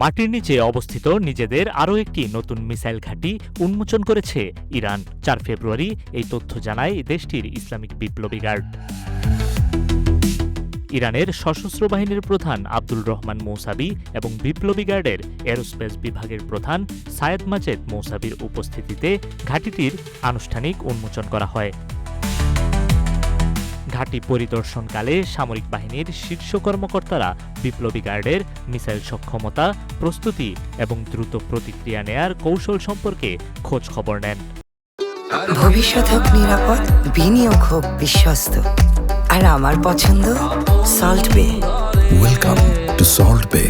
মাটির নিচে অবস্থিত নিজেদের আরও একটি নতুন মিসাইল ঘাঁটি উন্মোচন করেছে ইরান। 4 ফেব্রুয়ারি এই তথ্য জানায় দেশটির ইসলামিক বিপ্লবী গার্ড। ইরানের সশস্ত্র বাহিনীর প্রধান আব্দুল রহমান মৌসাবি এবং বিপ্লবী গার্ডের এরোস্পেস বিভাগের প্রধান সায়েদ মাজেদ মৌসাবির উপস্থিতিতে ঘাঁটিটির আনুষ্ঠানিক উন্মোচন করা হয়। ঘাঁটি পরিদর্শনকালে সামরিক বাহিনীর শীর্ষ কর্মকর্তারা বিপ্লবী গার্ডের মিসাইল সক্ষমতা, প্রস্তুতি এবং দ্রুত প্রতিক্রিয়া নেয়ার কৌশল সম্পর্কে খোঁজ খবর নেন। ভবিষ্যৎ হোক নিরাপদ, বিনিয়োগ হোক বিশ্বস্ত, আর আমার পছন্দ সল্ট বে। ওয়েলকাম টু সল্ট বে।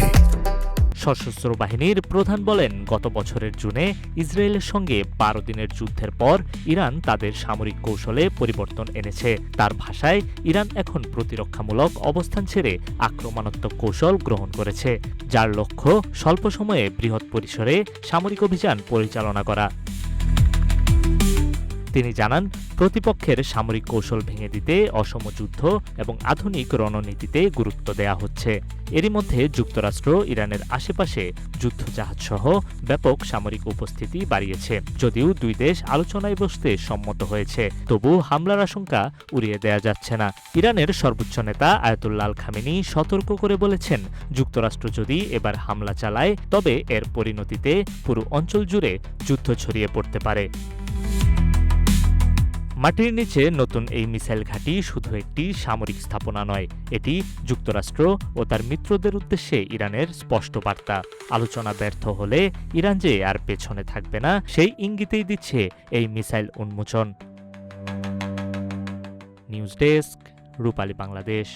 সশস্ত্র বাহিনীর প্রধান বলেন, গত বছরের জুনে ইসরায়েলের সঙ্গে 12 দিনের যুদ্ধের পর ইরান তাদের সামরিক কৌশলে পরিবর্তন এনেছে। তার ভাষায়, ইরান এখন প্রতিরক্ষামূলক অবস্থান ছেড়ে আক্রমণাত্মক কৌশল গ্রহণ করেছে, যার লক্ষ্য স্বল্প সময়ে বৃহৎ পরিসরে সামরিক অভিযান পরিচালনা করা। তিনি জানান, প্রতিপক্ষের সামরিক কৌশল ভেঙে দিতে অসম যুদ্ধ এবং আধুনিক রণনীতিতে গুরুত্ব দেয়া হচ্ছে। এরই মধ্যে যুক্তরাষ্ট্র ইরানের আশেপাশে যুদ্ধজাহাজসহ ব্যাপক সামরিক উপস্থিতি বাড়িয়েছে। যদিও দুই দেশ আলোচনায় বসতে সম্মত হয়েছে, তবু হামলার আশঙ্কা উড়িয়ে দেয়া যাচ্ছে না। ইরানের সর্বোচ্চ নেতা আয়াতুল্লাহ আল খামেনি সতর্ক করে বলেছেন, যুক্তরাষ্ট্র যদি এবার হামলা চালায় তবে এর পরিণতিতে পুরো অঞ্চল জুড়ে যুদ্ধ ছড়িয়ে পড়তে পারে। মাটির নিচে নতুন এই মিসাইল ঘাঁটি শুধু একটি সামরিক স্থাপনা নয়, এটি যুক্তরাষ্ট্র ও তার মিত্রদের উদ্দেশ্যে ইরানের স্পষ্ট বার্তা। আলোচনা ব্যর্থ হলে ইরান যে আর পেছনে থাকবে না, সেই ইঙ্গিতেই দিচ্ছে এই মিসাইল উন্মোচন। নিউজ ডেস্ক, রূপালী বাংলাদেশ।